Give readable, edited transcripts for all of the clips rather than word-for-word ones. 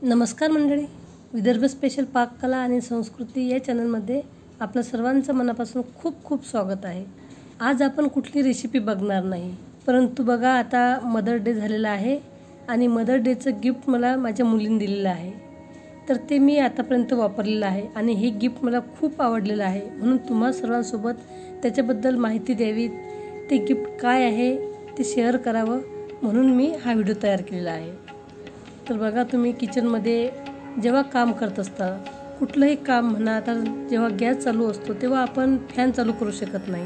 नमस्कार मंडळी, विदर्भ स्पेशल पाककला आणि संस्कृती या चॅनलमध्ये आपलं सर्वांचं मनापासून खूप खूप स्वागत आहे। आज आपण कुठली रेसिपी बघणार नाही, परंतु बघा आता मदर डे झालेला आहे आणि मदर डेचं गिफ्ट मला माझ्या मुलीने दिलेलं आहे। तर ते मी आतापर्यंत वापरलेलं आहे आणि हे गिफ्ट मला खूप आवडलेलं आहे, म्हणून तुम्हा सर्वांसोबत त्याच्याबद्दल माहिती द्यावी, ते गिफ्ट काय आहे ते शेअर करावं म्हणून मी हा व्हिडिओ तयार केलेला आहे। तर बघा, तुम्ही किचनमध्ये जेव्हा काम करत असता, कुठलंही काम म्हणा, तर जेव्हा गॅस चालू असतो तेव्हा आपण फॅन चालू करू शकत नाही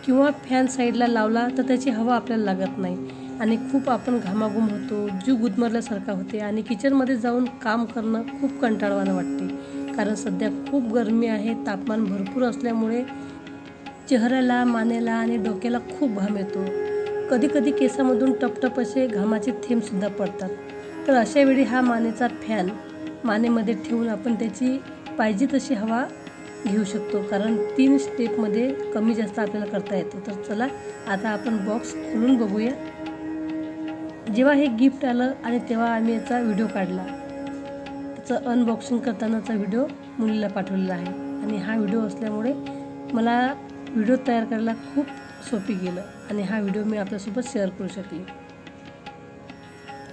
किंवा फॅन साईडला लावला तर त्याची हवा आपल्याला लागत नाही आणि खूप आपण घामाघूम होतो, जीव गुदमरल्यासारखा होते आणि किचनमध्ये जाऊन काम करणं खूप कंटाळवाणं वाटते। कारण सध्या खूप गरमी आहे, तापमान भरपूर असल्यामुळे चेहऱ्याला, मानेला आणि डोक्याला खूप घाम येतो। कधी कधी केसामधून टपटप असे घामाचे थेंबसुद्धा पडतात। तर अशा वेळी हा मानेचा फॅन मानेमध्ये ठेवून आपण त्याची पाहिजे तशी हवा घेऊ शकतो, कारण 3 स्टेपमध्ये कमी जास्त आपल्याला करता येतो। तर चला आता आपण बॉक्स खोलून बघूया। जेव्हा हे गिफ्ट आलं आणि तेव्हा आम्ही याचा व्हिडिओ काढला, त्याचं अनबॉक्सिंग करतानाचा व्हिडिओ मुलीला पाठवलेला आहे आणि हा व्हिडिओ असल्यामुळे मला व्हिडिओ तयार करायला खूप सोपी गेलं आणि हा व्हिडिओ मी आपल्यासोबत शेअर करू शकले।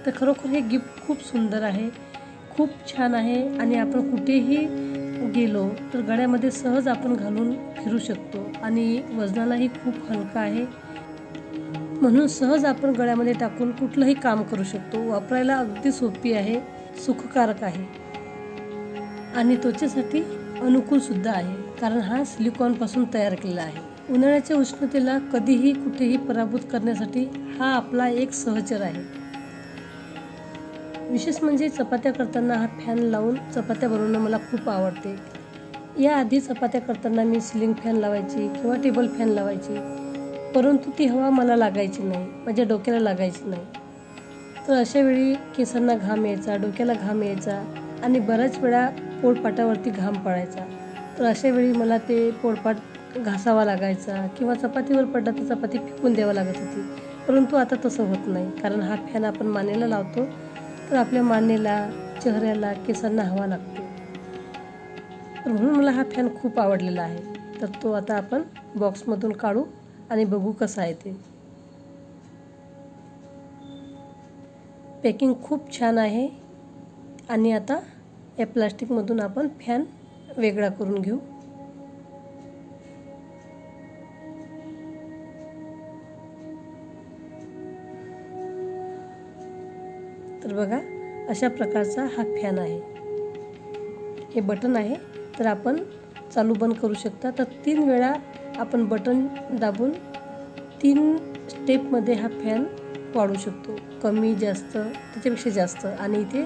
तर खरोखर हे गिफ्ट खूप सुंदर आहे, खूप छान आहे आणि आपण कुठेही गेलो तर गळ्यामध्ये सहज आपण घालून फिरू शकतो आणि वजनालाही खूप हलका आहे, म्हणून सहज आपण गळ्यामध्ये टाकून कुठलंही काम करू शकतो। वापरायला अगदी सोपी आहे, सुखकारक आहे आणि त्वचेसाठी अनुकूल सुद्धा आहे, कारण हा सिलिकॉनपासून तयार केलेला आहे। उन्हाळ्याच्या उष्णतेला कधीही कुठेही पराभूत करण्यासाठी हा आपला एक सहचर आहे। विशेष म्हणजे चपात्या करताना हा फॅन लावून चपात्या बनवणं मला खूप आवडते। याआधी चपात्या करताना मी सिलिंग फॅन लावायची किंवा टेबल फॅन लावायची, परंतु ती हवा मला लागायची नाही, माझ्या डोक्याला लागायची नाही। तर अशा वेळी केसांना घाम यायचा, डोक्याला घाम यायचा आणि बऱ्याच वेळा पोळपाटावरती घाम पडायचा। तर अशा वेळी मला ते पोळपाट घासावा लागायचा किंवा चपातीवर पडला तर चपाती फेकून द्यावी लागत होती, परंतु आता तसं होत नाही, कारण हा फॅन आपण मानेला लावतो तर आपल्या मानेला, चेहऱ्याला, केसांना हवा लागते। म्हणून मला हा फॅन खूप आवडलेला आहे। तर तो आता आपण बॉक्समधून काढू आणि बघू कसा आहे ते। पॅकिंग खूप छान आहे आणि आता या प्लास्टिकमधून आपण फॅन वेगळा करून घेऊ। तर बघा, अशा प्रकारचा हा फॅन आहे, हे बटन आहे, तर आपण चालू बंद करू शकता। तर 3 वेळा आपण बटन दाबून 3 स्टेपमध्ये हा फॅन वाढवू शकतो, कमी जास्त, त्याच्यापेक्षा जास्त। आणि इथे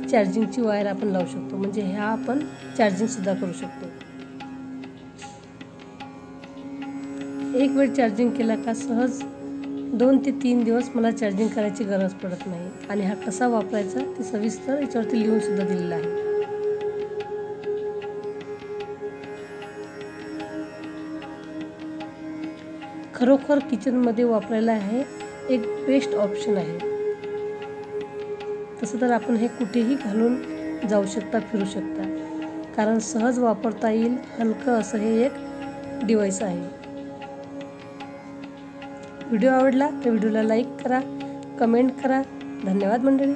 चार्जिंगची वायर आपण लावू शकतो, म्हणजे ह्या आपण चार्जिंगसुद्धा करू शकतो। एक वेळ चार्जिंग केला का सहज 2 ते 3 दिवस मला चार्जिंग करायची गरज पडत नाही आणि हा कसा वापरायचा ते सविस्तर याच्यावरती लिहून सुद्धा दिलेलं आहे। खरोखर किचनमध्ये वापरायला हे एक बेस्ट ऑप्शन आहे। तसं तर आपण हे कुठेही घालून जाऊ शकता, फिरू शकता, कारण सहज वापरता येईल, हलकं असं हे एक डिव्हाइस आहे। व्हिडिओ आवडला तर व्हिडिओला लाईक करा, कमेंट करा। धन्यवाद मंडळी।